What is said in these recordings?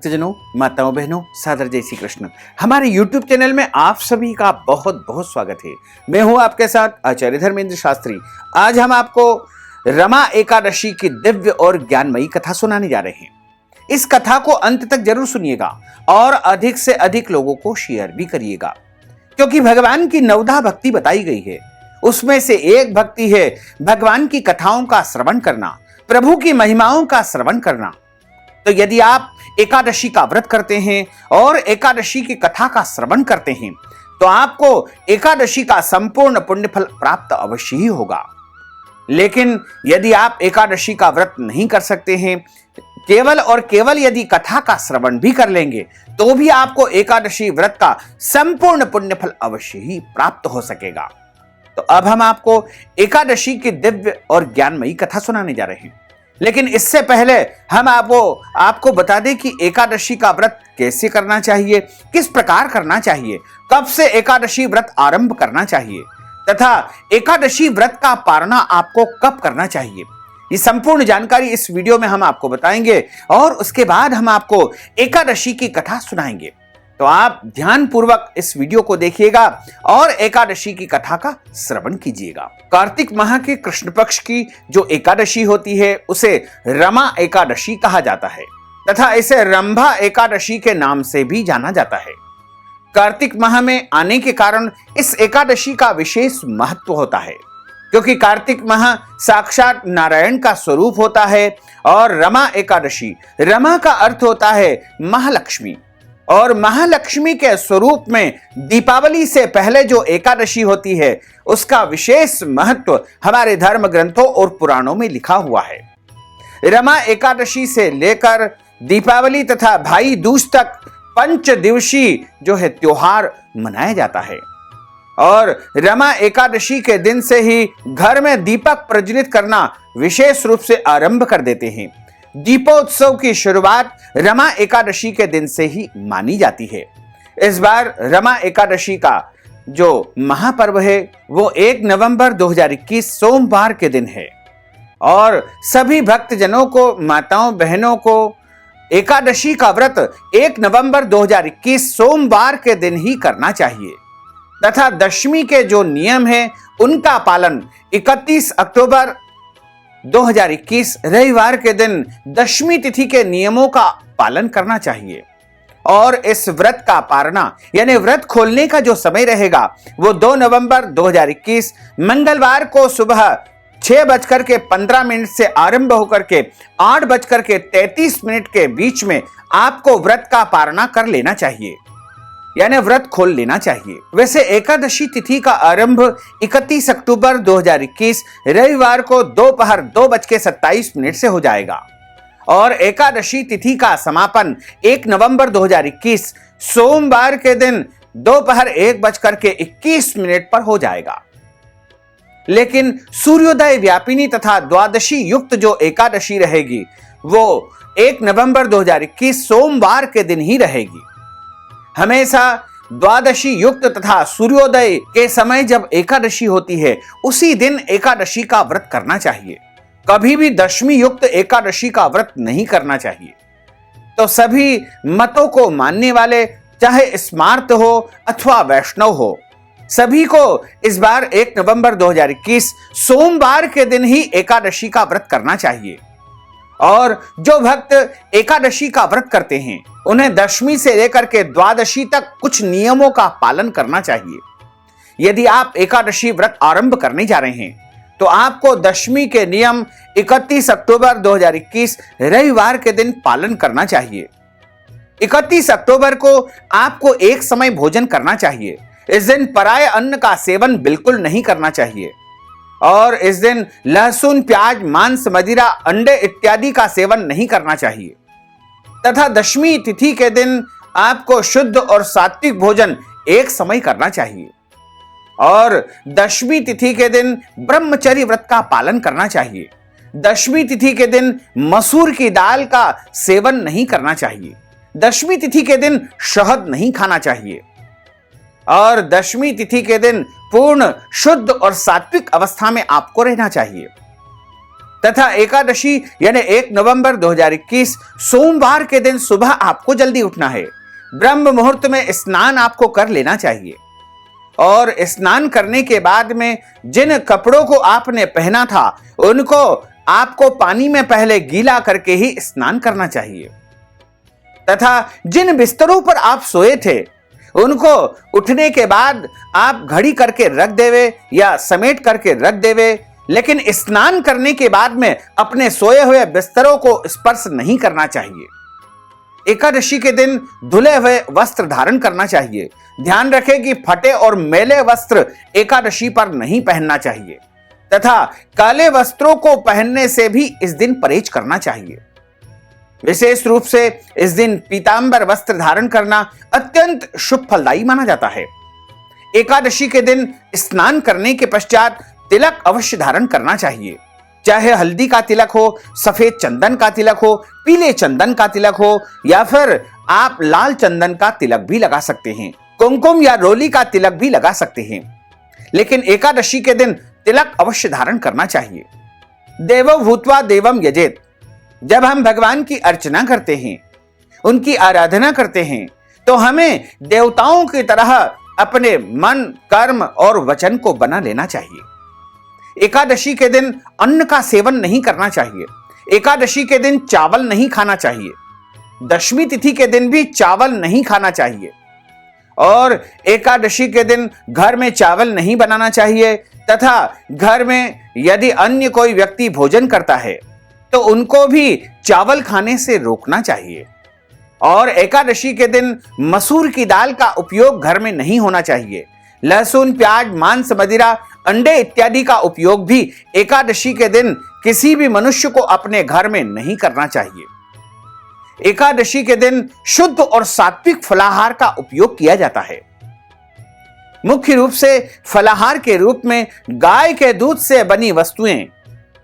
भक्तजनों, माताओं, बहनों, सादर जय श्री कृष्ण। हमारे YouTube चैनल में आप सभी का बहुत बहुत स्वागत है। मैं हूं आपके साथ आचार्य धर्मेंद्र शास्त्री। आज हम आपको रमा एकादशी की दिव्य और ज्ञानमयी कथा सुनाने जा रहे हैं। इस कथा को अंत तक जरूर सुनिएगा और अधिक से अधिक लोगों को शेयर भी करिएगा, क्योंकि भगवान की नवधा भक्ति बताई गई है। उसमें से एक भक्ति है भगवान की कथाओं का श्रवण करना, प्रभु की महिमाओं का श्रवण करना। तो यदि आप एकादशी का व्रत करते हैं और एकादशी की कथा का श्रवण करते हैं तो आपको एकादशी का संपूर्ण पुण्यफल प्राप्त अवश्य ही होगा। लेकिन यदि आप एकादशी का व्रत नहीं कर सकते हैं, केवल और केवल यदि कथा का श्रवण भी कर लेंगे तो भी आपको एकादशी व्रत का संपूर्ण पुण्यफल अवश्य ही प्राप्त हो सकेगा। तो अब हम आपको एकादशी की दिव्य और ज्ञानमयी कथा सुनाने जा रहे हैं। लेकिन इससे पहले हम आपको बता दें कि एकादशी का व्रत कैसे करना चाहिए, किस प्रकार करना चाहिए, कब से एकादशी व्रत आरंभ करना चाहिए तथा एकादशी व्रत का पारणा आपको कब करना चाहिए। ये संपूर्ण जानकारी इस वीडियो में हम आपको बताएंगे और उसके बाद हम आपको एकादशी की कथा सुनाएंगे। तो आप ध्यान पूर्वक इस वीडियो को देखिएगा और एकादशी की कथा का श्रवण कीजिएगा। कार्तिक माह के कृष्ण पक्ष की जो एकादशी होती है उसे रमा एकादशी कहा जाता है तथा इसे रंभा एकादशी के नाम से भी जाना जाता है। कार्तिक माह में आने के कारण इस एकादशी का विशेष महत्व होता है, क्योंकि कार्तिक माह साक्षात नारायण का स्वरूप होता है और रमा एकादशी, रमा का अर्थ होता है महालक्ष्मी, और महालक्ष्मी के स्वरूप में दीपावली से पहले जो एकादशी होती है उसका विशेष महत्व हमारे धर्म ग्रंथों और पुराणों में लिखा हुआ है। रमा एकादशी से लेकर दीपावली तथा भाई दूज तक पंच दिवसीय जो है त्योहार मनाया जाता है और रमा एकादशी के दिन से ही घर में दीपक प्रज्वलित करना विशेष रूप से आरंभ कर देते हैं। दीपोत्सव की शुरुआत रमा एकादशी के दिन से ही मानी जाती है। इस बार रमा एकादशी का जो महापर्व है वो 1 नवंबर 2021 सोमवार के दिन है और सभी भक्तजनों को, माताओं बहनों को एकादशी का व्रत 1 नवंबर 2021 सोमवार के दिन ही करना चाहिए तथा दशमी के जो नियम हैं उनका पालन 31 अक्टूबर 2021 रविवार के दिन दशमी तिथि के नियमों का पालन करना चाहिए। और इस व्रत का पारणा यानी व्रत खोलने का जो समय रहेगा वो 2 नवंबर 2021 मंगलवार को सुबह 6:15 से आरंभ होकर के 8:33 के बीच में आपको व्रत का पारणा कर लेना चाहिए, यानी व्रत खोल लेना चाहिए। वैसे एकादशी तिथि का आरंभ 31 अक्टूबर 2021 रविवार को दोपहर 2:27 से हो जाएगा और एकादशी तिथि का समापन 1 नवंबर 2021 सोमवार के दिन दोपहर 1:21 पर हो जाएगा। लेकिन सूर्योदय व्यापिनी तथा द्वादशी युक्त जो एकादशी रहेगी वो 1 नवंबर 2021 सोमवार के दिन ही रहेगी। हमेशा द्वादशी युक्त तथा सूर्योदय के समय जब एकादशी होती है उसी दिन एकादशी का व्रत करना चाहिए। कभी भी दशमी युक्त एकादशी का व्रत नहीं करना चाहिए। तो सभी मतों को मानने वाले, चाहे स्मार्त हो अथवा वैष्णव हो, सभी को इस बार 1 नवंबर 2021 सोमवार के दिन ही एकादशी का व्रत करना चाहिए। और जो भक्त एकादशी का व्रत करते हैं उन्हें दशमी से लेकर के द्वादशी तक कुछ नियमों का पालन करना चाहिए। यदि आप एकादशी व्रत आरंभ करने जा रहे हैं तो आपको दशमी के नियम 31 अक्टूबर 2021 रविवार के दिन पालन करना चाहिए। 31 अक्टूबर को आपको एक समय भोजन करना चाहिए। इस दिन पराये अन्न का सेवन बिल्कुल नहीं करना चाहिए और इस दिन लहसुन, प्याज, मांस, मदिरा, अंडे इत्यादि का सेवन नहीं करना चाहिए तथा दशमी तिथि के दिन आपको शुद्ध और सात्विक भोजन एक समय करना चाहिए और दशमी तिथि के दिन ब्रह्मचर्य व्रत का पालन करना चाहिए। दशमी तिथि के दिन मसूर की दाल का सेवन नहीं करना चाहिए। दशमी तिथि के दिन शहद नहीं खाना चाहिए और दशमी तिथि के दिन पूर्ण शुद्ध और सात्विक अवस्था में आपको रहना चाहिए। तथा एकादशी यानी 1 नवंबर 2021 सोमवार के दिन सुबह आपको जल्दी उठना है। ब्रह्म मुहूर्त में स्नान आपको कर लेना चाहिए और स्नान करने के बाद में जिन कपड़ों को आपने पहना था उनको आपको पानी में पहले गीला करके ही स्नान करना चाहिए तथा जिन बिस्तरों पर आप सोए थे उनको उठने के बाद आप घड़ी करके रख देवे या समेट करके रख देवे, लेकिन स्नान करने के बाद में अपने सोए हुए बिस्तरों को स्पर्श नहीं करना चाहिए। एकादशी के दिन धुले हुए वस्त्र धारण करना चाहिए। ध्यान रखें कि फटे और मैले वस्त्र एकादशी पर नहीं पहनना चाहिए तथा काले वस्त्रों को पहनने से भी इस दिन परहेज करना चाहिए। विशेष रूप से इस दिन पीतांबर वस्त्र धारण करना अत्यंत शुभ फलदायी माना जाता है। एकादशी के दिन स्नान करने के पश्चात तिलक अवश्य धारण करना चाहिए, चाहे हल्दी का तिलक हो, सफेद चंदन का तिलक हो, पीले चंदन का तिलक हो या फिर आप लाल चंदन का तिलक भी लगा सकते हैं, कुमकुम या रोली का तिलक भी लगा सकते हैं, लेकिन एकादशी के दिन तिलक अवश्य धारण करना चाहिए। देवो भूत्वा देवम यजेत, जब हम भगवान की अर्चना करते हैं, उनकी आराधना करते हैं, तो हमें देवताओं की तरह अपने मन, कर्म और वचन को बना लेना चाहिए। एकादशी के दिन अन्न का सेवन नहीं करना चाहिए। एकादशी के दिन चावल नहीं खाना चाहिए। दशमी तिथि के दिन भी चावल नहीं खाना चाहिए और एकादशी के दिन घर में चावल नहीं बनाना चाहिए तथा घर में यदि अन्य कोई व्यक्ति भोजन करता है तो उनको भी चावल खाने से रोकना चाहिए। और एकादशी के दिन मसूर की दाल का उपयोग घर में नहीं होना चाहिए। लहसुन, प्याज, मांस, मदिरा, अंडे इत्यादि का उपयोग भी एकादशी के दिन किसी भी मनुष्य को अपने घर में नहीं करना चाहिए। एकादशी के दिन शुद्ध और सात्विक फलाहार का उपयोग किया जाता है। मुख्य रूप से फलाहार के रूप में गाय के दूध से बनी वस्तुएं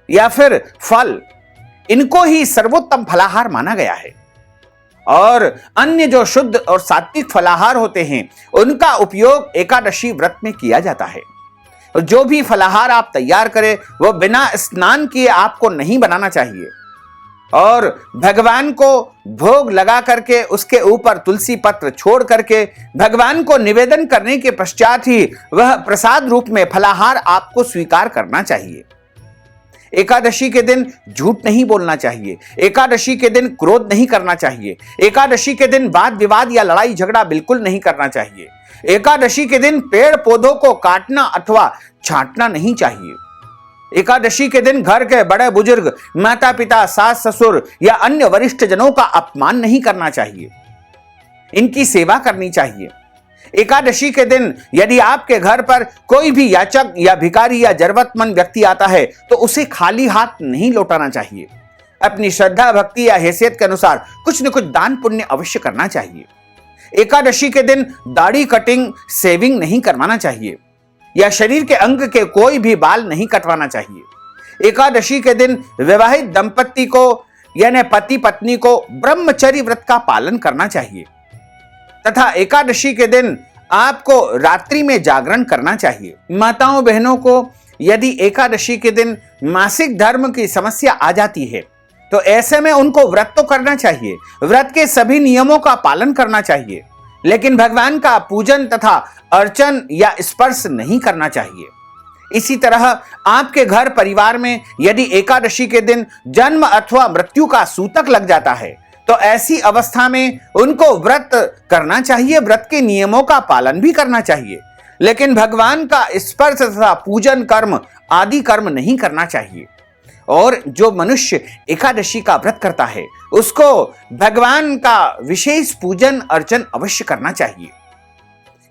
या फिर फल, इनको ही सर्वोत्तम फलाहार माना गया है और अन्य जो शुद्ध और सात्विक फलाहार होते हैं उनका उपयोग एकादशी व्रत में किया जाता है। और जो भी फलाहार आप तैयार करें वो बिना स्नान किए आपको नहीं बनाना चाहिए और भगवान को भोग लगा करके उसके ऊपर तुलसी पत्र छोड़ करके भगवान को निवेदन करने के पश्चात ही वह प्रसाद रूप में फलाहार आपको स्वीकार करना चाहिए। एकादशी के दिन झूठ नहीं बोलना चाहिए। एकादशी के दिन क्रोध नहीं करना चाहिए। एकादशी के दिन वाद विवाद या लड़ाई झगड़ा बिल्कुल नहीं करना चाहिए। एकादशी के दिन पेड़ पौधों को काटना अथवा छांटना नहीं चाहिए। एकादशी के दिन घर के बड़े बुजुर्ग, माता पिता, सास ससुर या अन्य वरिष्ठ जनों का अपमान नहीं करना चाहिए, इनकी सेवा करनी चाहिए। एकादशी के दिन यदि आपके घर पर कोई भी याचक या भिखारी या जरूरतमंद व्यक्ति आता है तो उसे खाली हाथ नहीं लौटाना चाहिए। अपनी श्रद्धा, भक्ति या हैसियत के अनुसार कुछ न कुछ दान पुण्य अवश्य करना चाहिए। एकादशी के दिन दाढ़ी कटिंग, शेविंग नहीं करवाना चाहिए या शरीर के अंग के कोई भी बाल नहीं कटवाना चाहिए। एकादशी के दिन विवाहित दंपति को यानी पति पत्नी को ब्रह्मचर्य व्रत का पालन करना चाहिए तथा एकादशी के दिन आपको रात्रि में जागरण करना चाहिए। माताओं बहनों को यदि एकादशी के दिन मासिक धर्म की समस्या आ जाती है तो ऐसे में उनको व्रत तो करना चाहिए, व्रत के सभी नियमों का पालन करना चाहिए, लेकिन भगवान का पूजन तथा अर्चन या स्पर्श नहीं करना चाहिए। इसी तरह आपके घर परिवार में यदि एकादशी के दिन जन्म अथवा मृत्यु का सूतक लग जाता है तो ऐसी अवस्था में उनको व्रत करना चाहिए, व्रत के नियमों का पालन भी करना चाहिए, लेकिन भगवान का स्पर्श तथा पूजन कर्म आदि कर्म नहीं करना चाहिए। और जो मनुष्य एकादशी का व्रत करता है उसको भगवान का विशेष पूजन अर्चन अवश्य करना चाहिए।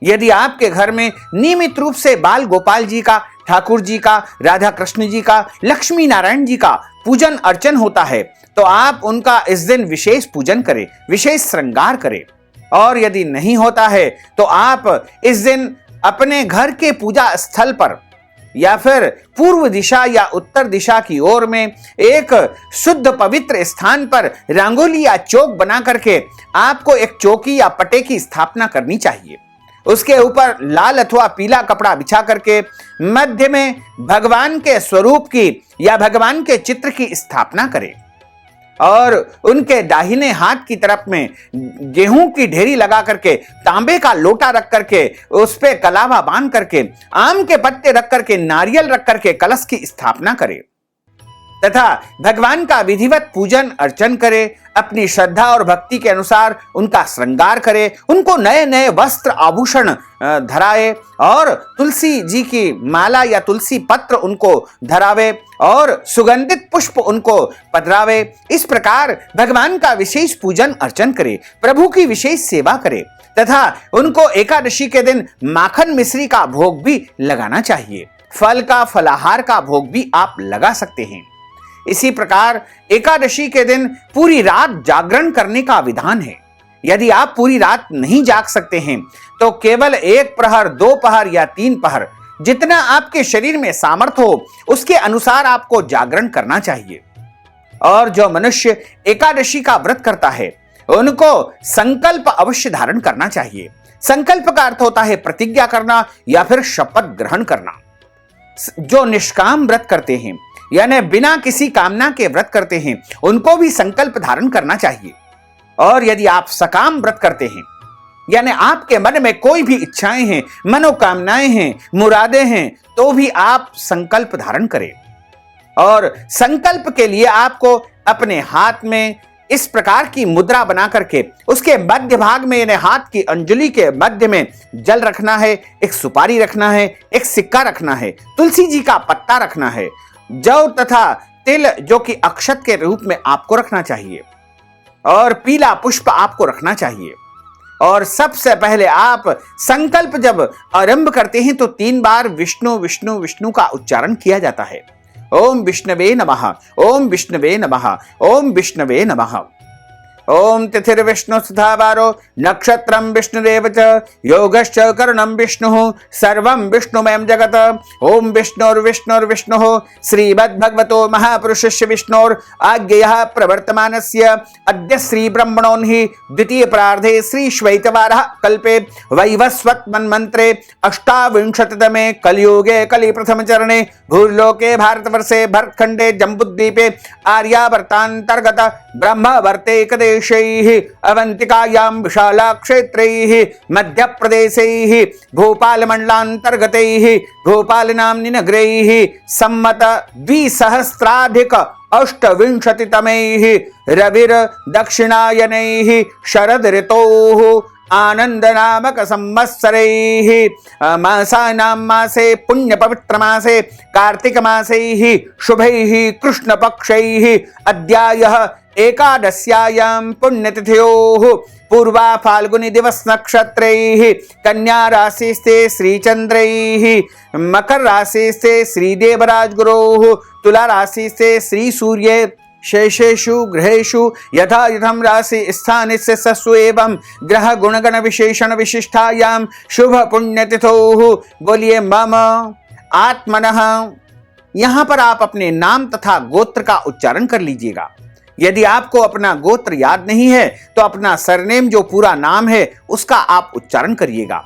यदि आपके घर में नियमित रूप से बाल गोपाल जी का, ठाकुर जी का, राधा कृष्ण जी का, लक्ष्मी नारायण जी का पूजन अर्चन होता है तो आप उनका इस दिन विशेष पूजन करें, विशेष श्रृंगार करें। और यदि नहीं होता है तो आप इस दिन अपने घर के पूजा स्थल पर या फिर पूर्व दिशा या उत्तर दिशा की ओर में एक शुद्ध पवित्र स्थान पर रंगोली या चौक बना करके आपको एक चौकी या पटे की स्थापना करनी चाहिए उसके ऊपर लाल अथवा पीला कपड़ा बिछा करके मध्य में भगवान के स्वरूप की या भगवान के चित्र की स्थापना करें और उनके दाहिने हाथ की तरफ में गेहूं की ढेरी लगा करके तांबे का लोटा रख करके उस पे कलावा बांध करके आम के पत्ते रख करके नारियल रख करके कलश की स्थापना करे तथा भगवान का विधिवत पूजन अर्चन करे, अपनी श्रद्धा और भक्ति के अनुसार उनका श्रृंगार करे, उनको नए नए वस्त्र आभूषण धराए और तुलसी जी की माला या तुलसी पत्र उनको धरावे और सुगंधित पुष्प उनको पधरावे। इस प्रकार भगवान का विशेष पूजन अर्चन करे, प्रभु की विशेष सेवा करे तथा उनको एकादशी के दिन माखन मिश्री का भोग भी लगाना चाहिए। फल का फलाहार का भोग भी आप लगा सकते हैं। इसी प्रकार एकादशी के दिन पूरी रात जागरण करने का विधान है। यदि आप पूरी रात नहीं जाग सकते हैं तो केवल 1 प्रहर, 2 प्रहर या 3 प्रहर, जितना आपके शरीर में सामर्थ्य हो उसके अनुसार आपको जागरण करना चाहिए। और जो मनुष्य एकादशी का व्रत करता है उनको संकल्प अवश्य धारण करना चाहिए। संकल्प का अर्थ होता है प्रतिज्ञा करना या फिर शपथ ग्रहण करना। जो निष्काम व्रत करते हैं यानी बिना किसी कामना के व्रत करते हैं उनको भी संकल्प धारण करना चाहिए। और यदि आप सकाम व्रत करते हैं यानी आपके मन में कोई भी इच्छाएं हैं, मनोकामनाएं हैं, मुरादें हैं, तो भी आप संकल्प धारण करें। और संकल्प के लिए आपको अपने हाथ में इस प्रकार की मुद्रा बना करके उसके मध्य भाग में यानी हाथ की अंजलि के मध्य में जल रखना है, एक सुपारी रखना है, एक सिक्का रखना है, तुलसी जी का पत्ता रखना है, जौ तथा तिल जो कि अक्षत के रूप में आपको रखना चाहिए और पीला पुष्प आपको रखना चाहिए। और सबसे पहले आप संकल्प जब आरंभ करते हैं तो 3 बार विष्णु विष्णु विष्णु का उच्चारण किया जाता है। ओम विष्णवे नमः, ओम विष्णवे नमः, ओम विष्णवे नमः। ओम तिथिर्विष्णु सुधावारो नक्षत्रम विष्णुरेव च योगश्च करणं विष्णुः सर्वं विष्णुमयं जगत्। ओम विष्णुर्विष्णुर्विष्णुः श्रीमद्भगवतो महापुरुषस्य विष्णोर् आज्ञया प्रवर्तमानस्य अद्य श्री ब्रह्मणोन्हि द्वितीय प्रार्धे श्री श्वैतवारः कल्पे वैवस्वत मन्वन्त्रे 28तमे कलियुगे कलि प्रथम चरणे भूर्लोके भारतवर्षे भरतखण्डे जम्बूद्वीपे आर्यावर्तान्तर्गत ब्रह्मवर्ते अवंतिकायां विशाला क्षेत्रैः मध्यप्रदेशैः भोपालमण्डलान्तर्गतैः भोपालनाम्नि नगरैः सम्मत 2028तमैः रविर्दक्षिणायनैः शरद ऋतोः आनंदनामक संवत्सरैः मासानां मासे पुण्यपवित्रमासे कार्तिकमासैः शुभैः कृष्णपक्षैः अद्यायः एकादश्यायां पुण्यतिथयोः पूर्वा फाल्गुनी दिवस नक्षत्रैः कन्या राशिस्ते श्रीचंद्रैः मकर राशिस्ते श्रीदेवराज गुरोः तुला राशिस्ते श्री सूर्ये शेषेषु ग्रहेषु यथा यथं राशि स्थानस्य सस्व एवं ग्रह गुणगण विशेषण विशिष्टायां शुभ पुण्यतिथोः। बोलिए मम आत्मनः। यहाँ पर आप अपने नाम तथा गोत्र का उच्चारण कर लीजिएगा। यदि आपको अपना गोत्र याद नहीं है तो अपना सरनेम जो पूरा नाम है उसका आप उच्चारण करिएगा।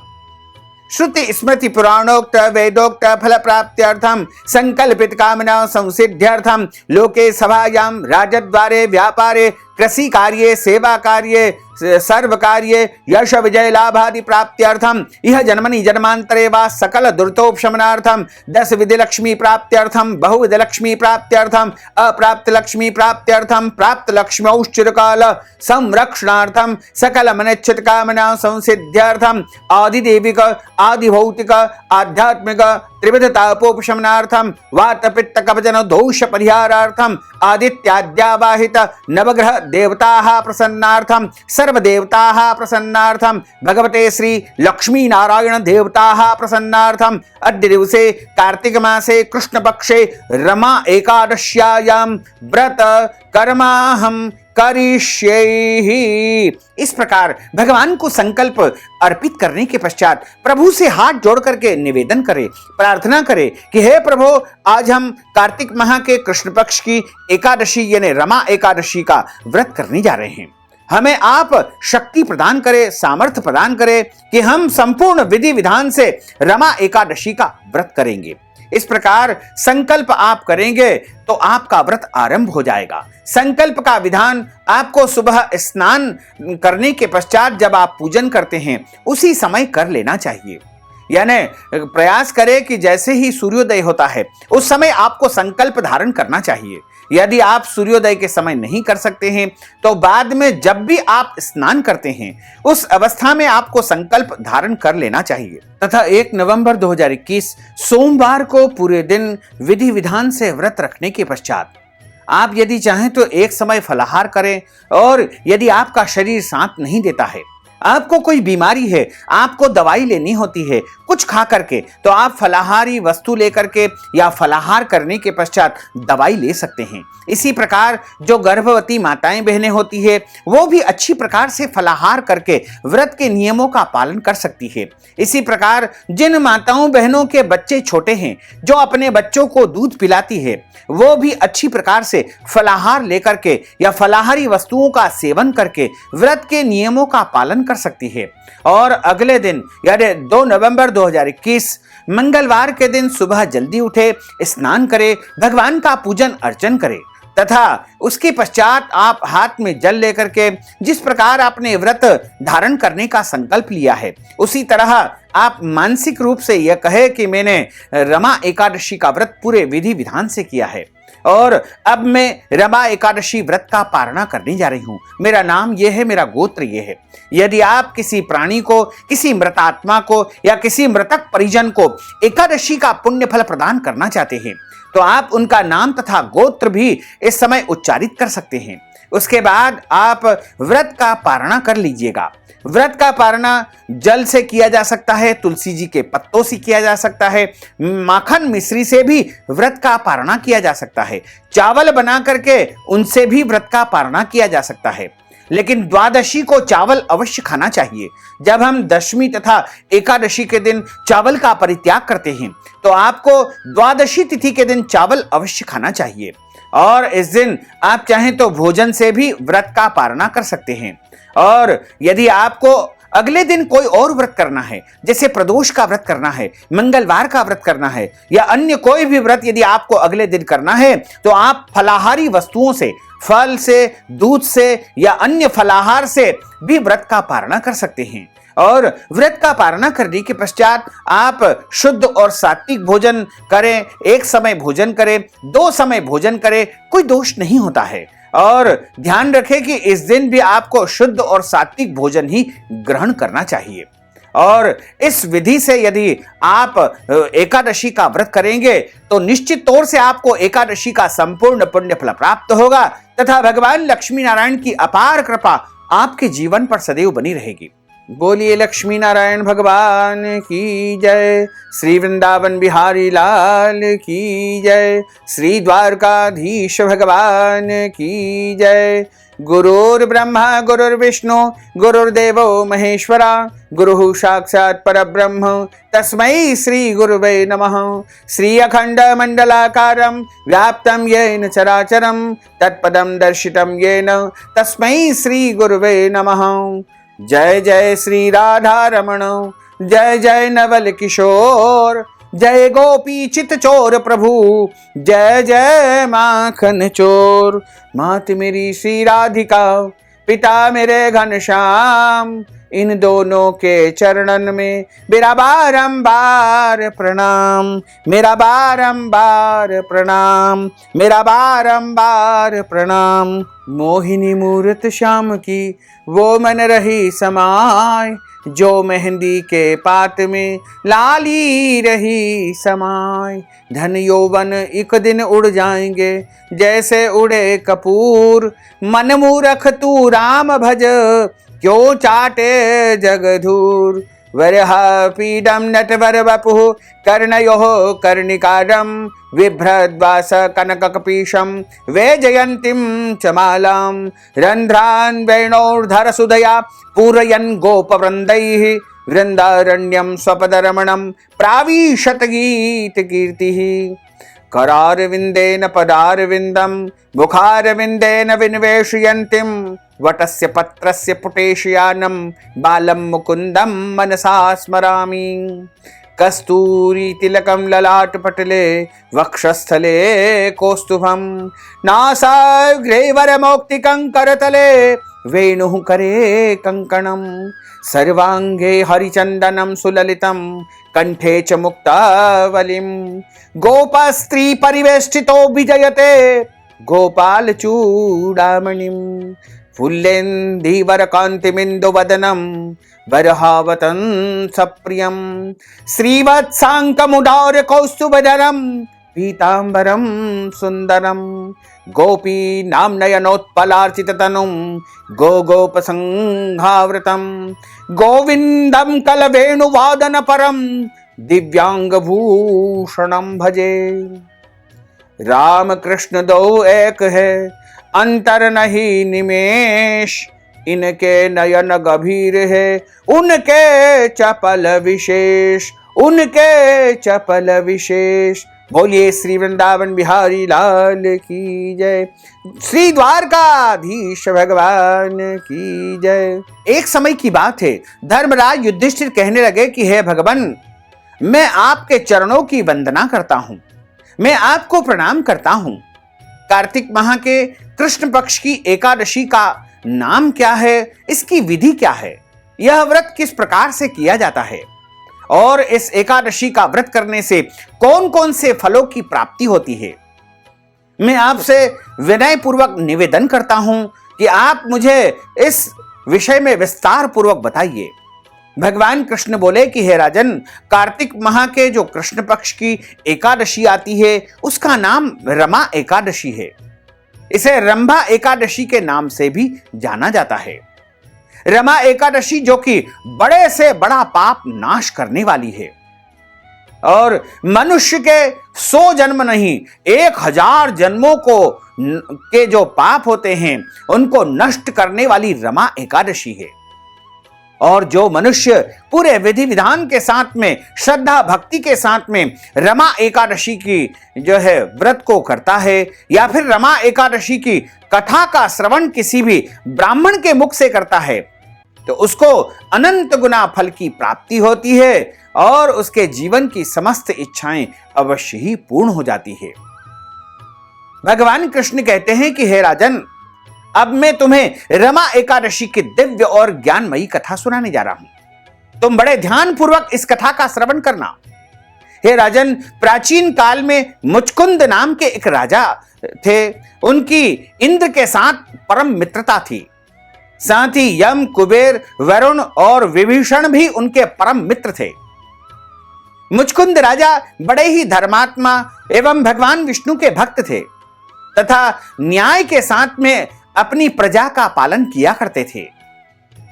श्रुति स्मृति पुराणोक्त वेदोक्त फल प्राप्त्यर्थम संकल्पित कामना संसिद्ध्यर्थम लोके सभायां राजद्वारे व्यापारे कृषि कार्ये सेवा कार्ये सर्व कार्ये यश विजय लाभादि प्राप्त्यर्थम यह जन्मनि जन्मांतरे वा सकल दुर्तोपशमनार्थम 10 विधि लक्ष्मी प्राप्त्यर्थम बहुविध लक्ष्मी प्राप्त्यर्थम अप्राप्त लक्ष्मी प्राप्त्यर्थम प्राप्त लक्ष्म्यौश्चिरकाल संरक्षणार्थम सकल मनेच्छित कामना संसिद्ध्यर्थम आदिदेविक आदिभौतिक आध्यात्मिक त्रिविध तापोपशमनार्थम वात पित्त कवचन दोष परिहारार्थम आदित्याद्यावाहित नवग्रह देवताः प्रसन्नार्थम सर्वदेवताः प्रसन्नार्थम भगवते श्री लक्ष्मी नारायण देवताः प्रसन्नार्थम अद्य दिवसे कार्तिक मासे कृष्ण पक्षे रमा एकादश्यायां व्रत कर्माहम करिष्येहि। इस प्रकार भगवान को संकल्प अर्पित करने के पश्चात प्रभु से हाथ जोड़ करके निवेदन करें, प्रार्थना करें कि हे प्रभु, आज हम कार्तिक माह के कृष्ण पक्ष की एकादशी यानी रमा एकादशी का व्रत करने जा रहे हैं। हमें आप शक्ति प्रदान करें, सामर्थ्य प्रदान करें कि हम संपूर्ण विधि विधान से रमा एकादशी का व्रत करेंगे। इस प्रकार संकल्प आप करेंगे तो आपका व्रत आरंभ हो जाएगा। संकल्प का विधान आपको सुबह स्नान करने के पश्चात जब आप पूजन करते हैं उसी समय कर लेना चाहिए। यानी प्रयास करें कि जैसे ही सूर्योदय होता है उस समय आपको संकल्प धारण करना चाहिए। यदि आप सूर्योदय के समय नहीं कर सकते हैं तो बाद में जब भी आप स्नान करते हैं उस अवस्था में आपको संकल्प धारण कर लेना चाहिए। तथा 1 नवंबर 2021 सोमवार को पूरे दिन विधि विधान से व्रत रखने के पश्चात आप यदि चाहें तो एक समय फलाहार करें, और यदि आपका शरीर साथ नहीं देता है, आपको कोई बीमारी है, आपको दवाई लेनी होती है कुछ खा करके, तो आप फलाहारी वस्तु लेकर के या फलाहार करने के पश्चात दवाई ले सकते हैं। इसी प्रकार जो गर्भवती माताएं बहनें होती है वो भी अच्छी प्रकार से फलाहार करके व्रत के नियमों का पालन कर सकती है। इसी प्रकार जिन माताओं बहनों के बच्चे छोटे हैं, जो अपने बच्चों को दूध पिलाती है, वो भी अच्छी प्रकार से फलाहार लेकर के या फलाहारी वस्तुओं का सेवन करके व्रत के नियमों का पालन कर सकती है। और अगले दिन यानी 2 नवंबर 2021 मंगलवार के दिन सुबह जल्दी उठे, स्नान करें, भगवान का पूजन अर्चन करें तथा उसके पश्चात आप हाथ में जल लेकर के जिस प्रकार आपने व्रत धारण करने का संकल्प लिया है उसी तरह आप मानसिक रूप से यह कहे कि मैंने रमा एकादशी का व्रत पूरे विधि विधान से किया है और अब मैं रमा एकादशी व्रत का पारणा करने जा रही हूं। मेरा नाम यह है, मेरा गोत्र यह है। यदि आप किसी प्राणी को, किसी मृतात्मा को या किसी मृतक परिजन को एकादशी का पुण्य फल प्रदान करना चाहते हैं तो आप उनका नाम तथा गोत्र भी इस समय उच्चारित कर सकते हैं। उसके बाद आप व्रत का पारणा कर लीजिएगा। व्रत का पारणा जल से किया जा सकता है, तुलसी जी के पत्तों से किया जा सकता है, माखन मिश्री से भी व्रत का पारणा किया जा सकता है, चावल बना करके उनसे भी व्रत का पारणा किया जा सकता है। लेकिन द्वादशी को चावल अवश्य खाना चाहिए। जब हम दशमी तथा एकादशी के दिन चावल का परित्याग करते हैं तो आपको द्वादशी तिथि के दिन चावल अवश्य खाना चाहिए। और इस दिन आप चाहें तो भोजन से भी व्रत का पारणा कर सकते हैं। और यदि आपको अगले दिन कोई और व्रत करना है, जैसे प्रदोष का व्रत करना है, मंगलवार का व्रत करना है या अन्य कोई भी व्रत यदि आपको अगले दिन करना है तो आप फलाहारी वस्तुओं से, फल से, दूध से या अन्य फलाहार से भी व्रत का पारणा कर सकते हैं। और व्रत का पारणा करने के पश्चात आप शुद्ध और सात्विक भोजन करें। एक समय भोजन करें, 2 समय भोजन करें, कोई दोष नहीं होता है। और ध्यान रखें कि इस दिन भी आपको शुद्ध और सात्विक भोजन ही ग्रहण करना चाहिए। और इस विधि से यदि आप एकादशी का व्रत करेंगे तो निश्चित तौर से आपको एकादशी का संपूर्ण पुण्य फल प्राप्त होगा तथा भगवान लक्ष्मी नारायण की अपार कृपा आपके जीवन पर सदैव बनी रहेगी। बोलिए लक्ष्मी नारायण भगवान की जय, श्री वृंदावन बिहारी लाल की जय, श्री द्वारकाधीश भगवान की जय। गुरुर् ब्रह्मा गुरुर्विष्णु गुरुर्देवो महेश्वरा, गुरुः साक्षात् परब्रह्म तस्मै श्री गुरुवे नमः। श्री अखंड मंडलाकारं व्याप्तं येन चराचरं तत्पदं दर्शितं येन तस्मै श्री गुरुवे नमः। जय जय श्री राधा रमण, जय जय नवल किशोर, जय गोपी चित चोर प्रभु, जय जय माखन चोर। मात मेरी श्री राधिका, पिता मेरे घनश्याम, इन दोनों के चरणन में मेरा बारंबार प्रणाम, मेरा बारंबार प्रणाम, मेरा बारंबार प्रणाम। मोहिनी मूरत श्याम की वो मन रही समाय, जो मेहंदी के पात में लाली रही समाय। धन यौवन एक दिन उड़ जाएंगे जैसे उड़े कपूर, मन मूरख तू राम भज क्यों चाटे जगधूर। वरह पीडम नटवर वपुः कर्णयोः कर्णिकारं, बिभ्रद्वास कनककपीशं वैजयन्तीं च मालां। रन्ध्रान् वेणोर्धर सुधया पूरयन् गोपवृन्दैः, वृन्दारण्यं स्वपदरमणं प्राविशत गीत कीर्तिः। करारविंदेन पदारविंदम मुखारविंदेन विनिवेशयन्तीं वटस्य पत्रस्य पुटेशयानं बालं मुकुन्दं मनसा स्मरामि। कस्तूरी तिलकं ललाटपटले वक्षस्थले कौस्तुभं नासाग्रे वरमौक्तिकं करतले वेणुः करे कंकणं सर्वांगे हरिचंदनं सुललितं कंठे च मुक्तावलिं गोपस्त्री परिवेष्टितो विजयते गोपाल चूड़ामणिं फुल्लेन्दीवर कान्तिमिन्दुवदनं बर्हावतं सप्रियं श्रीवत्साङ्कमुदार कौस्तुभधरं पीताम्बरं सुन्दरं गोपी नाम नयनोत्पलार्चिततनुं गोपसंहावृतं गोविन्दं कलवेणुवादन परं दिव्यांगभूषणं भजे। राम कृष्ण दो एक है अंतर नहीं निमेष, इनके नयन गभीर है उनके चपल विशेष, उनके चपल विशेष। बोलिए श्री वृंदावन बिहारी लाल की जय, श्री द्वारकाधीश भगवान की जय। एक समय की बात है, धर्मराज युधिष्ठिर कहने लगे कि हे भगवान, मैं आपके चरणों की वंदना करता हूं, मैं आपको प्रणाम करता हूं। कार्तिक माह के कृष्ण पक्ष की एकादशी का नाम क्या है, इसकी विधि क्या है, यह व्रत किस प्रकार से किया जाता है और इस एकादशी का व्रत करने से कौन कौन से फलों की प्राप्ति होती है। मैं आपसे विनय पूर्वक निवेदन करता हूं कि आप मुझे इस विषय में विस्तार पूर्वक बताइए। भगवान कृष्ण बोले कि हे राजन, कार्तिक माह के जो कृष्ण पक्ष की एकादशी आती है उसका नाम रमा एकादशी है। इसे रंभा एकादशी के नाम से भी जाना जाता है। रमा एकादशी जो कि बड़े से बड़ा पाप नाश करने वाली है और मनुष्य के 100 जन्म नहीं 1000 जन्मों के जो पाप होते हैं उनको नष्ट करने वाली रमा एकादशी है। और जो मनुष्य पूरे विधि विधान के साथ में, श्रद्धा भक्ति के साथ में रमा एकादशी की जो है व्रत को करता है या फिर रमा एकादशी की कथा का श्रवण किसी भी ब्राह्मण के मुख से करता है, तो उसको अनंत गुना फल की प्राप्ति होती है और उसके जीवन की समस्त इच्छाएं अवश्य ही पूर्ण हो जाती है। भगवान कृष्ण कहते हैं कि हे राजन, अब मैं तुम्हें रमा एकादशी की दिव्य और ज्ञानमयी कथा सुनाने जा रहा हूं। तुम बड़े ध्यान पूर्वक इस कथा का श्रवण करना। हे राजन, प्राचीन काल में मुचकुंद नाम के एक राजा थे। उनकी इंद्र के साथ परम मित्रता थी। साथ ही यम, कुबेर, वरुण और विभीषण भी उनके परम मित्र थे। मुचकुंद राजा बड़े ही धर्मात्मा एवं भगवान विष्णु के भक्त थे तथा न्याय के साथ में अपनी प्रजा का पालन किया करते थे।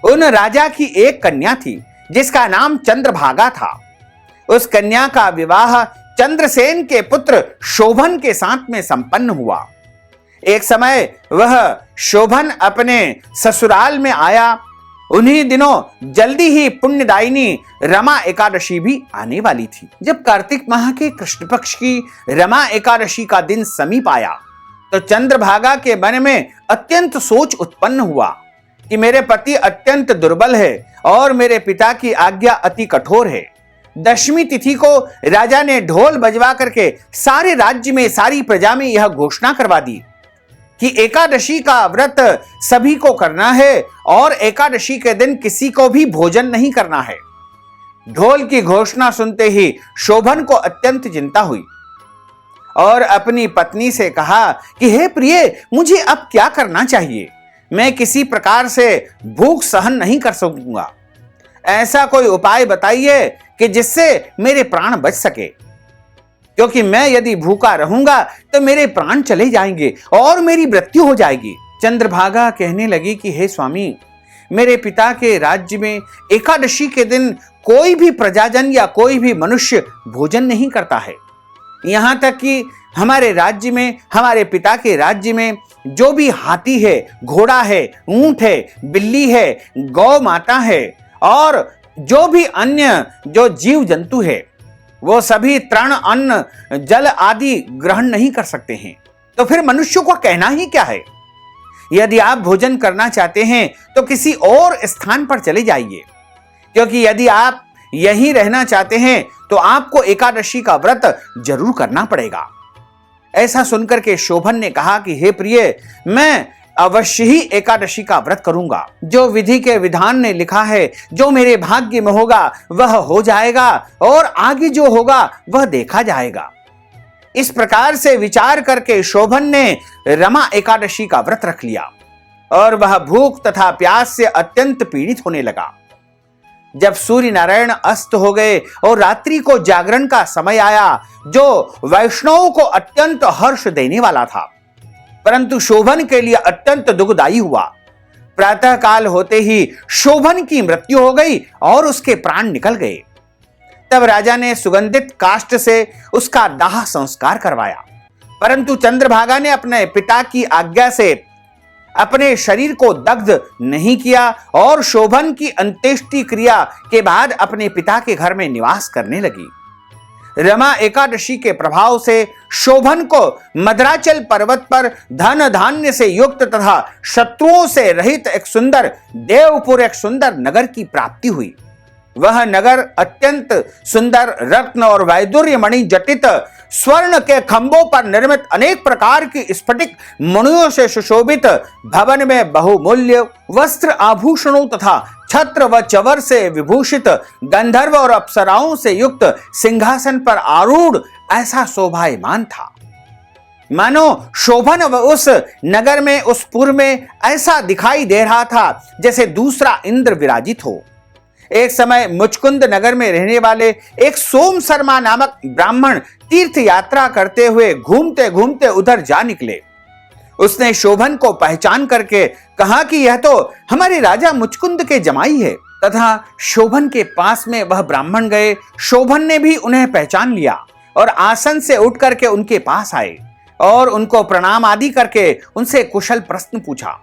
उन राजा की एक कन्या थी जिसका नाम चंद्रभागा था। उस कन्या का विवाह चंद्रसेन के पुत्र शोभन के साथ में संपन्न हुआ। एक समय वह शोभन अपने ससुराल में आया। उन्हीं दिनों जल्दी ही पुण्यदायिनी रमा एकादशी भी आने वाली थी। जब कार्तिक माह के कृष्ण पक्ष की रमा एकादशी का दिन समीप आया तो चंद्रभागा के मन में अत्यंत सोच उत्पन्न हुआ कि मेरे पति अत्यंत दुर्बल है और मेरे पिता की आज्ञा अति कठोर है। दशमी तिथि को राजा ने ढोल बजवा करके सारे राज्य में, सारी प्रजा में यह घोषणा करवा दी कि एकादशी का व्रत सभी को करना है और एकादशी के दिन किसी को भी भोजन नहीं करना है। ढोल की घोषणा सुनते ही शोभन को अत्यंत चिंता हुई और अपनी पत्नी से कहा कि हे प्रिय, मुझे अब क्या करना चाहिए? मैं किसी प्रकार से भूख सहन नहीं कर सकूंगा। ऐसा कोई उपाय बताइए कि जिससे मेरे प्राण बच सके, क्योंकि मैं यदि भूखा रहूंगा तो मेरे प्राण चले जाएंगे और मेरी मृत्यु हो जाएगी। चंद्रभागा कहने लगी कि हे स्वामी, मेरे पिता के राज्य में एकादशी के दिन कोई भी प्रजाजन या कोई भी मनुष्य भोजन नहीं करता है। यहां तक कि हमारे राज्य में, हमारे पिता के राज्य में जो भी हाथी है, घोड़ा है, ऊंट है, बिल्ली है, गौ माता है और जो भी अन्य जो जीव जंतु है, वो सभी तृण, अन्न, जल आदि ग्रहण नहीं कर सकते हैं। तो फिर मनुष्य को कहना ही क्या है? यदि आप भोजन करना चाहते हैं तो किसी और स्थान पर चले जाइए, क्योंकि यदि आप यहीं रहना चाहते हैं तो आपको एकादशी का व्रत जरूर करना पड़ेगा। ऐसा सुनकर के शोभन ने कहा कि हे प्रिय, मैं अवश्य ही एकादशी का व्रत करूंगा। जो विधि के विधान ने लिखा है, जो मेरे भाग्य में होगा वह हो जाएगा, और आगे जो होगा वह देखा जाएगा। इस प्रकार से विचार करके शोभन ने रमा एकादशी का व्रत रख लिया और वह भूख तथा प्यास से अत्यंत पीड़ित होने लगा। जब सूर्य नारायण अस्त हो गए और रात्रि को जागरण का समय आया, जो वैष्णवों को अत्यंत हर्ष देने वाला था, परंतु शोभन के लिए अत्यंत दुखदायी हुआ। प्रातः काल होते ही शोभन की मृत्यु हो गई और उसके प्राण निकल गए। तब राजा ने सुगंधित काष्ठ से उसका दाह संस्कार करवाया, परंतु चंद्रभागा ने अपने पिता की आज्ञा से अपने शरीर को दग्ध नहीं किया और शोभन की अंत्येष्टि क्रिया के बाद अपने पिता के घर में निवास करने लगी। रमा एकादशी के प्रभाव से शोभन को मद्राचल पर्वत पर धन धान्य से युक्त तथा शत्रुओं से रहित एक सुंदर देवपुर, एक सुंदर नगर की प्राप्ति हुई। वह नगर अत्यंत सुंदर, रत्न और वैदुर्य मणि जटित स्वर्ण के खंभों पर निर्मित अनेक प्रकार की स्फटिक मणियों से सुशोभित, भवन में बहुमूल्य वस्त्र आभूषणों तथा छत्र व चवर से विभूषित, गंधर्व और अप्सराओं से युक्त सिंहासन पर आरूढ़ ऐसा शोभायमान था। मानो शोभन उस नगर में, उस पुर में ऐसा दिखाई दे रहा था जैसे दूसरा इंद्र विराजित हो। एक समय मुचकुंद नगर में रहने वाले एक सोम शर्मा नामक ब्राह्मण तीर्थ यात्रा करते हुए घूमते घूमते उधर जा निकले। उसने शोभन को पहचान करके कहा कि यह तो हमारे राजा मुचकुंद के जमाई है, तथा शोभन के पास में वह ब्राह्मण गए। शोभन ने भी उन्हें पहचान लिया और आसन से उठ करके उनके पास आए और उनको प्रणाम आदि करके उनसे कुशल प्रश्न पूछा।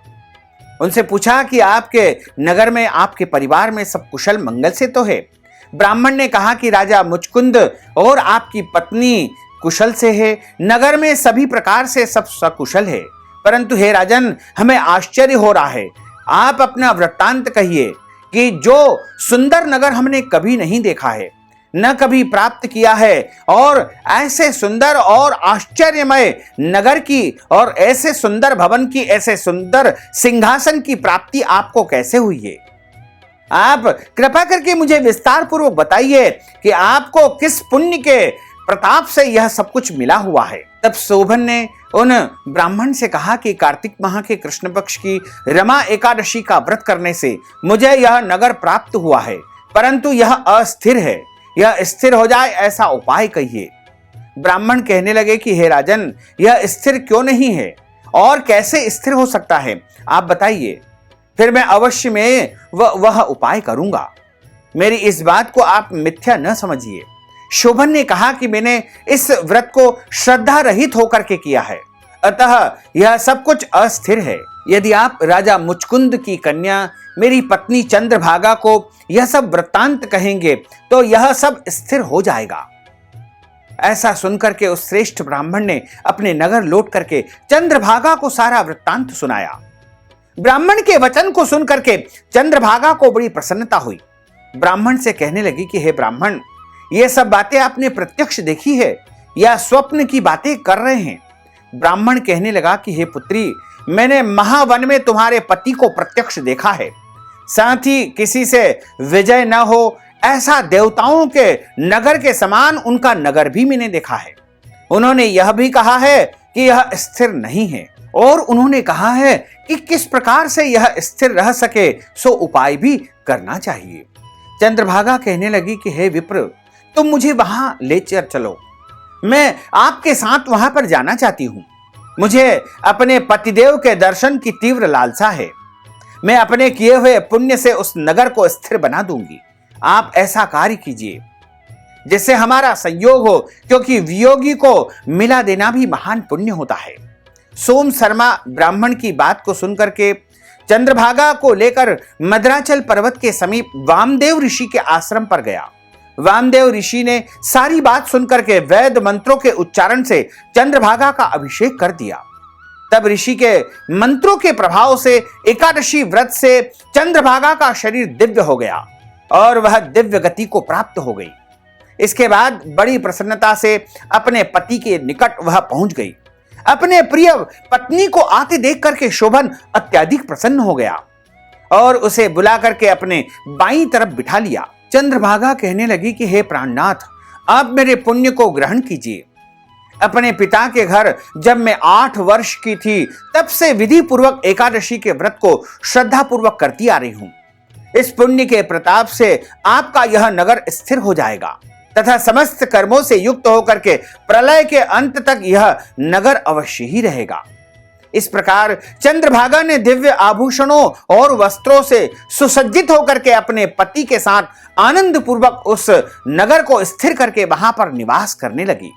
उनसे पूछा कि आपके नगर में, आपके परिवार में सब कुशल मंगल से तो है? ब्राह्मण ने कहा कि राजा मुचकुंद और आपकी पत्नी कुशल से है, नगर में सभी प्रकार से सब सकुशल है। परंतु हे राजन, हमें आश्चर्य हो रहा है। आप अपना वृत्तांत कहिए कि जो सुंदर नगर हमने कभी नहीं देखा है, न कभी प्राप्त किया है, और ऐसे सुंदर और आश्चर्यमय नगर की और ऐसे सुंदर भवन की, ऐसे सुंदर सिंहासन की प्राप्ति आपको कैसे हुई है? आप कृपा करके मुझे विस्तार पूर्वक बताइए कि आपको किस पुण्य के प्रताप से यह सब कुछ मिला हुआ है। तब शोभन ने उन ब्राह्मण से कहा कि कार्तिक माह के कृष्ण पक्ष की रमा एकादशी का व्रत करने से मुझे यह नगर प्राप्त हुआ है, परंतु यह अस्थिर है। यह स्थिर हो जाए ऐसा उपाय कहिए। ब्राह्मण कहने लगे कि हे राजन, यह स्थिर क्यों नहीं है और कैसे स्थिर हो सकता है, आप बताइए, फिर मैं अवश्य में वह उपाय करूंगा। मेरी इस बात को आप मिथ्या न समझिए। शोभन ने कहा कि मैंने इस व्रत को श्रद्धा रहित होकर के किया है, अतः यह सब कुछ अस्थिर है। यदि आप राजा मुचकुंद की कन्या मेरी पत्नी चंद्रभागा को यह सब वृत्तांत कहेंगे तो यह सब स्थिर हो जाएगा। ऐसा सुनकर के उस श्रेष्ठ ब्राह्मण ने अपने नगर लौट करके चंद्रभागा को सारा वृत्तांत सुनाया। ब्राह्मण के वचन को सुनकर के चंद्रभागा को बड़ी प्रसन्नता हुई। ब्राह्मण से कहने लगी कि हे ब्राह्मण, ये सब बातें आपने प्रत्यक्ष देखी है या स्वप्न की बातें कर रहे हैं? ब्राह्मण कहने लगा कि हे पुत्री, मैंने महावन में तुम्हारे पति को प्रत्यक्ष देखा है, साथ ही किसी से विजय न हो ऐसा देवताओं के नगर के समान उनका नगर भी मैंने देखा है। उन्होंने यह भी कहा है कि यह स्थिर नहीं है, और उन्होंने कहा है कि किस प्रकार से यह स्थिर रह सके सो उपाय भी करना चाहिए। चंद्रभागा कहने लगी कि हे विप्र, तुम मुझे वहां ले चलो, मैं आपके साथ वहां पर जाना चाहती हूं। मुझे अपने पतिदेव के दर्शन की तीव्र लालसा है। मैं अपने किए हुए पुण्य से उस नगर को स्थिर बना दूंगी। आप ऐसा कार्य कीजिए जिससे हमारा संयोग हो, क्योंकि वियोगी को मिला देना भी महान पुण्य होता है। सोम शर्मा ब्राह्मण की बात को सुनकर के चंद्रभागा को लेकर मद्राचल पर्वत के समीप वामदेव ऋषि के आश्रम पर गया। वामदेव ऋषि ने सारी बात सुनकर के वैद मंत्रों के उच्चारण से चंद्रभागा का अभिषेक कर दिया। तब ऋषि के मंत्रों के प्रभाव से एकादशी व्रत से चंद्रभागा का शरीर दिव्य हो गया और वह दिव्य गति को प्राप्त हो गई। इसके बाद बड़ी प्रसन्नता से अपने पति के निकट वह पहुंच गई। अपने प्रिय पत्नी को आते देख करके शोभन अत्यधिक प्रसन्न हो गया और उसे बुला करके अपने बाईं तरफ बिठा लिया। चंद्रभागा कहने लगी कि हे प्राणनाथ, आप मेरे पुण्य को ग्रहण कीजिए। अपने पिता के घर जब मैं 8 वर्ष की थी तब से विधि पूर्वक एकादशी के व्रत को श्रद्धा पूर्वक करती आ रही हूं। इस पुण्य के प्रताप से आपका यह नगर स्थिर हो जाएगा तथा समस्त कर्मों से युक्त होकर के प्रलय के अंत तक यह नगर अवश्य ही रहेगा। इस प्रकार चंद्रभागा ने दिव्य आभूषणों और वस्त्रों से सुसज्जित होकर के अपने पति के साथ आनंद पूर्वक उस नगर को स्थिर करके वहां पर निवास करने लगी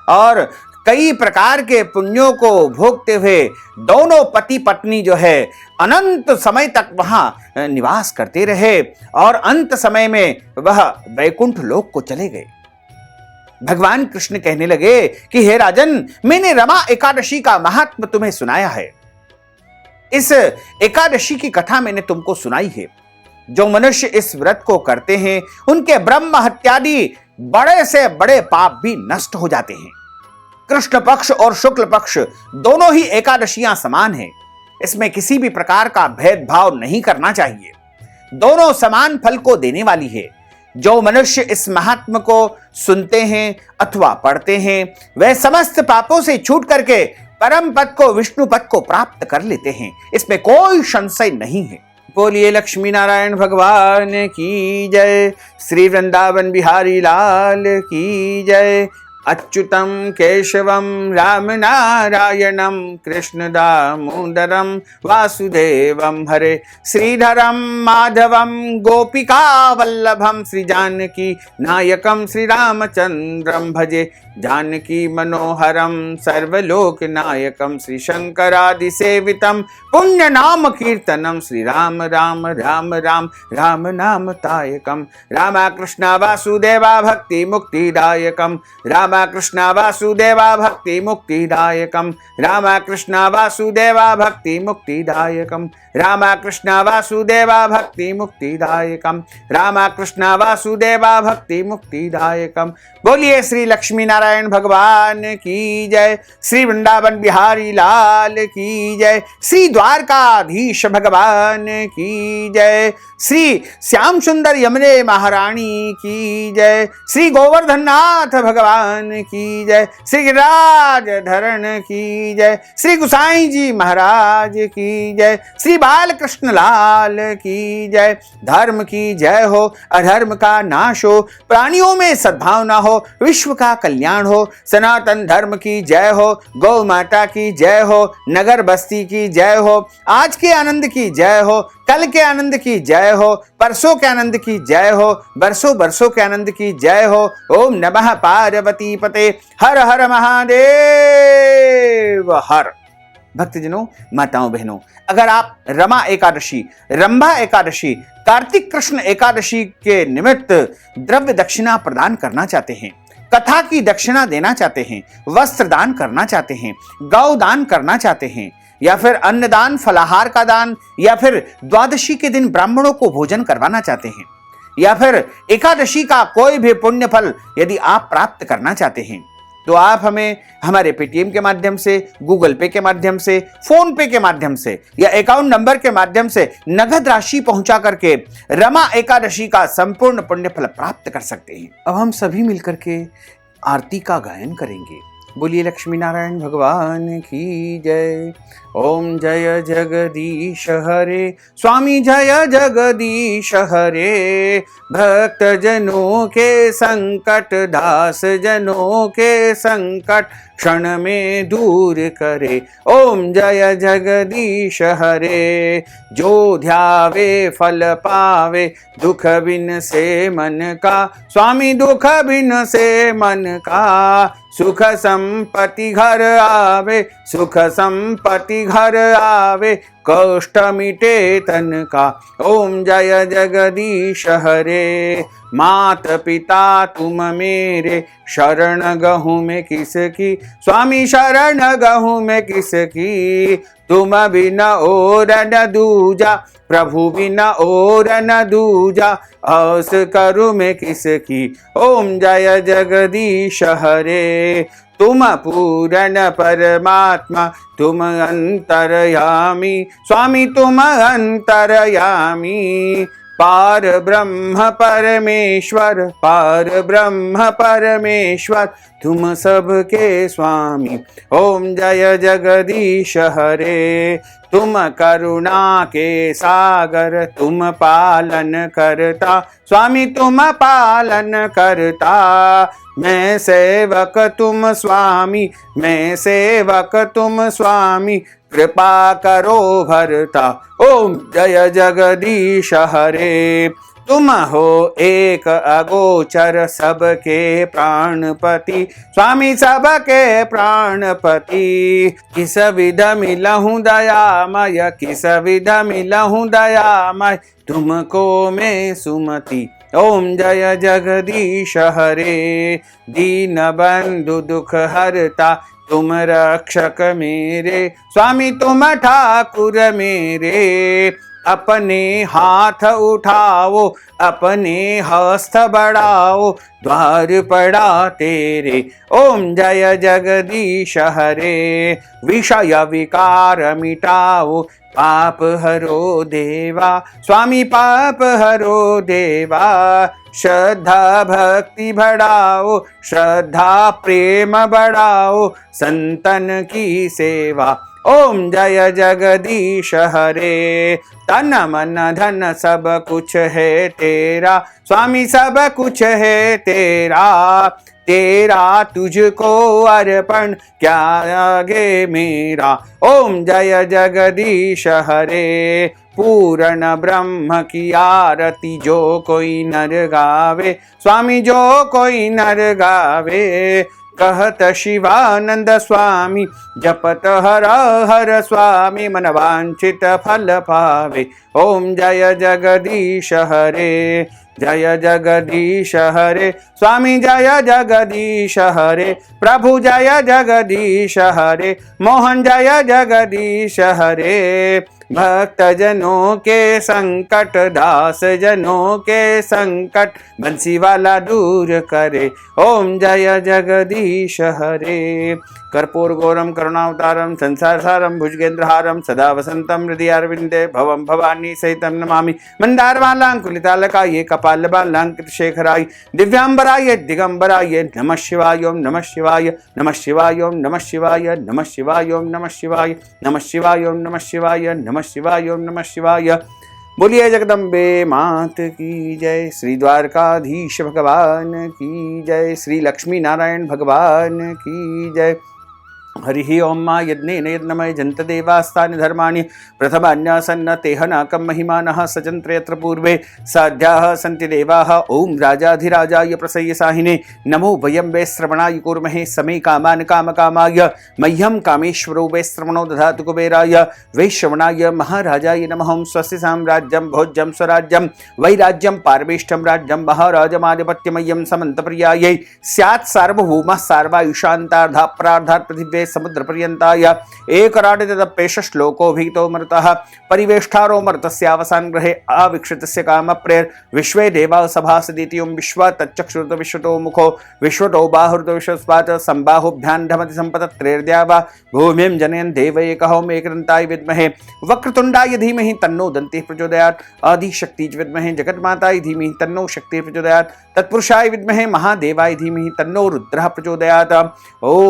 और कई प्रकार के पुण्यों को भोगते हुए दोनों पति पत्नी जो है अनंत समय तक वहां निवास करते रहे और अंत समय में वह वैकुंठ लोक को चले गए। भगवान कृष्ण कहने लगे कि हे राजन, मैंने रमा एकादशी का महात्म तुम्हें सुनाया है। इस एकादशी की कथा मैंने तुमको सुनाई है। जो मनुष्य इस व्रत को करते हैं उनके ब्रह्म हत्यादि बड़े से बड़े पाप भी नष्ट हो जाते हैं। कृष्ण पक्ष और शुक्ल पक्ष दोनों ही एकादशियां समान हैं। इसमें किसी भी प्रकार का भेदभाव नहीं करना चाहिए। दोनों समान फल को देने वाली है। जो मनुष्य इस महात्म को सुनते हैं अथवा पढ़ते हैं वह समस्त पापों से छूट करके परम पद को, विष्णु पद को प्राप्त कर लेते हैं। इसमें कोई संशय नहीं है। बोलिए लक्ष्मी नारायण भगवान की जय। श्री वृंदावन बिहारी लाल की जय। अच्युतम केशवम राम नारायणम कृष्ण दामोदरम वासुदेवम हरे श्रीधरम माधवम गोपिका वल्लभम श्री जानकी नायकम श्री रामचंद्रम भजे जानकी मनोहरम सर्वलोक नायकम श्री शंकरादि सेवितम पुण्य नाम कीर्तनम श्री राम राम राम राम राम नाम तायकम रामा कृष्णा वासुदेवा भक्ति मुक्तिदायकम रामा कृष्णा वासुदेवा भक्ति मुक्तिदायकम रामा कृष्णा वासुदेवा भक्ति मुक्तिदायकम रामा कृष्णा वासुदेवा भक्ति मुक्तिदायकम रामा कृष्णा वासुदेवा भक्ति मुक्तिदायकम। बोलिए श्री लक्ष्मी नारायण भगवान की जय। श्री वृंदावन बिहारी लाल की जय। श्री द्वारकाधीश भगवान की जय। श्री श्याम सुंदर यमुने महारानी की जय। श्री गोवर्धन नाथ भगवान की जय। श्री गिरिराज धरण की जय। श्री गुसाई जी महाराज की जय। श्री बालकृष्ण लाल की जय। धर्म की जय हो, अधर्म का नाश हो, प्राणियों में सद्भावना हो, विश्व का कल्याण हो। सनातन धर्म की जय हो, गौ माता की जय हो, नगर बस्ती की जय हो, आज के आनंद की जय हो, कल के आनंद की जय हो, परसों के आनंद की जय हो, बरसों बरसों के आनंद की जय हो। ओम नमः पार्वती पते हर हर महादेव हर। भक्तजनों, माताओं बहनों, अगर आप रमा एकादशी, रंभा एकादशी, कार्तिक कृष्ण एकादशी के निमित्त द्रव्य दक्षिणा प्रदान करना चाहते हैं, कथा की दक्षिणा देना चाहते हैं, वस्त्र दान करना चाहते हैं, गौ दान करना चाहते हैं, या फिर अन्नदान, फलाहार का दान, या फिर द्वादशी के दिन ब्राह्मणों को भोजन करवाना चाहते हैं, या फिर एकादशी का कोई भी पुण्य फल यदि आप प्राप्त करना चाहते हैं, तो आप हमें हमारे पेटीएम के माध्यम से, गूगल पे के माध्यम से, फोन पे के माध्यम से या अकाउंट नंबर के माध्यम से नगद राशि पहुंचा करके रमा एकादशी का संपूर्ण पुण्य फल प्राप्त कर सकते हैं। अब हम सभी मिलकर के आरती का गायन करेंगे। बोलिए लक्ष्मी नारायण भगवान की जय। ओम जय जगदीश हरे, स्वामी जय जगदीश हरे, भक्त जनों के संकट, दास जनों के संकट क्षण में दूर करे। ओम जय जगदीश हरे, जो ध्यावे फल पावे, दुख बिन से मन का, स्वामी दुख बिन से मन का, सुख संपत्ति घर आवे, सुख संपत्ति घर आवे, कष्ट मिटे तन का। ओम जय जगदीश हरे। मात पिता तुम मेरे, शरण गहूँ मैं किसकी। स्वामी शरण गहूँ मैं किसकी। तुम बिना और न दूजा, प्रभु बिना और न दूजा। आस करूँ मैं किसकी। ओम जय जगदीश हरे। तुम पूर्ण परमात्मा, तुम अंतर्यामी। स्वामी तुम अंतर्यामी। पार ब्रह्म परमेश्वर, पार ब्रह्म परमेश्वर, तुम सबके स्वामी। ओम जय जगदीश हरे। तुम करुणा के सागर, तुम पालन करता। स्वामी तुम पालन करता। मैं सेवक तुम स्वामी, मैं सेवक तुम स्वामी, कृपा करो भरता। ओम जय जगदीश हरे। तुम हो एक अगोचर, सबके प्राणपति। स्वामी सबके प्राणपति। किस विध मिलहूँ दयामय, किस विध मिलहूँ दयामय, तुमको मैं सुमति। ओम जय जगदीश हरे। दीन बंधु दुख हरता, तुम रक्षक मेरे। स्वामी तुम ठाकुर मेरे। अपने हाथ उठाओ, अपने हस्त बढ़ाओ, द्वार पड़ा तेरे। ओम जय जगदीश हरे। विषय विकार मिटाओ, पाप हरो देवा। स्वामी पाप हरो देवा। श्रद्धा भक्ति बढ़ाओ, श्रद्धा प्रेम बढ़ाओ, संतन की सेवा। ओम जय जगदीश हरे। तन मन धन सब कुछ है तेरा। स्वामी सब कुछ है तेरा। तेरा तुझको अर्पण, क्या आगे मेरा। ओम जय जगदीश हरे। पूर्ण ब्रह्म की आरती जो कोई नर गावे। स्वामी जो कोई नर गावे। कहत शिवानंद स्वामी, जपत हर हर स्वामी, मन वांछित फल पावे। ओम जय जगदीश हरे। जय जगदीश हरे। स्वामी जय जगदीश हरे। प्रभु जय जगदीश हरे। मोहन जय जगदीश हरे। भक्त जनों के संकट, दास जनों के संकट, बंसी वाला दूर करे। ओम जय जगदीश हरे। कर्पूर गौरम करुणावतारम संसार सारम भुजगेंद्रहारम सदा वसंतम हृदय अरविंदे भवम भवानी सहितम नमामि। मंदारमालांकुलितालकाये कपालबालांकित शेखराय दिव्यांबराय दिगंबराय नमः शिवाय ओम नमः शिवाय नमः शिवाय ओम नमः शिवाय नमः शिवाय ओम नमः शिवाय नमः शिवाय ओम नमः शिवाय नमः शिवाय ओम नमः शिवाय। बोलिए जगदम्बे मात की जय। श्री द्वारकाधीश भगवान की जय। श्री लक्ष्मी नारायण भगवान की जय। हरि ओम मा यज्ञेन यज्ञमय जंत देवास्तानि धर्माणि प्रथमान्यासन्न तेह नाकं महिमानः सजन्त्र यत्र पूर्वे साध्याः सन्ति देवाः। ओम राजाधिराजाय प्रसय्य साहिने नमो वयं वै श्रवणाय कुर्महे समे कामान् कामकामाय मह्यं कामेश्वरो वै श्रवणो दधातु कुबेराय वै श्रवणाय महाराजाय नमः। ओं स्वस्ति साम्राज्यं भोज्यं स्वराज्यं वैराज्यं पारमेष्ठं राज्यं महाराजमाधिपत्यमय्यं समन्तप्रियायै स्यात् सार्वभौमः सार्वायुषान्तार्धा प्रार्धात् पृथिव्यै समुद्र पर्यंताय एकराटितपेश श्लोको भीतो मृतः परिवेष्टारो मृतस्यावसान ग्रहे अविक्षितस्य कामप्रेर विश्वे देवा सभासदिति ओम विश्व तच्चक्षुर्त विश्वतो मुखो विश्वतो बाहुर्त विश्वस्वाच संबाहुभ्यां धमति संपतत्रेर्द्यावा भूमिं जनयन् देव एकः ओम एकदन्ताय विद्महे वक्रतुंडाय धीमहि तन्नो दन्तिः प्रचोदयात् आदिशक्ति विद्महे जगन्माताय धीमहि तन्नो शक्तिः प्रचोदयात् तत्पुरुषाय विद्महे महादेवाय धीमहि तन्नो रुद्रः प्रचोदयात्। ओम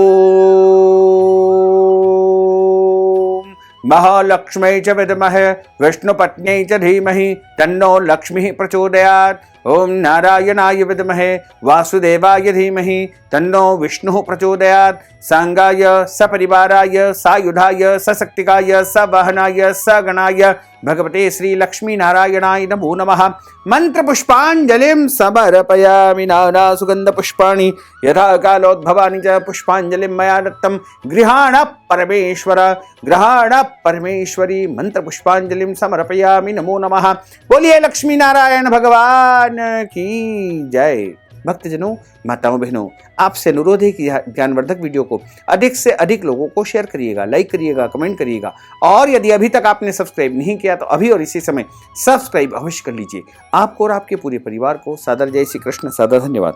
महालक्ष्म्यै च विद्महे विष्णुपत्न्यै च धीमहि तन्नो लक्ष्मीः प्रचोदयात्। ओम नारायणाय विद्महे वासुदेवाय धीमहि तन्नो विष्णुः प्रचोदयात्। सांगाय सपरिवाराय सायुधाय सशक्तिकाय सवाहनाय सगणाय भगवते श्री लक्ष्मी नारायणाय नमो नमः। मंत्र पुष्पांजलिं समर्पयामि नाना सुगंध पुष्पाणि यथा कालोद्भवानि च पुष्पांजलिं मया दत्तं गृहाण परमेश्वर गृहाण परमेश्वरी। मंत्र पुष्पांजलिं समर्पयामि नमो नमः। बोलिए लक्ष्मी नारायण भगवान की जय। भक्तजनों, माताओं, बहनों, आपसे अनुरोध है कि ज्ञानवर्धक वीडियो को अधिक से अधिक लोगों को शेयर करिएगा, लाइक करिएगा, कमेंट करिएगा और यदि अभी तक आपने सब्सक्राइब नहीं किया तो अभी और इसी समय सब्सक्राइब अवश्य कर लीजिए। आपको और आपके पूरे परिवार को सादर जय श्री कृष्ण, सादर धन्यवाद।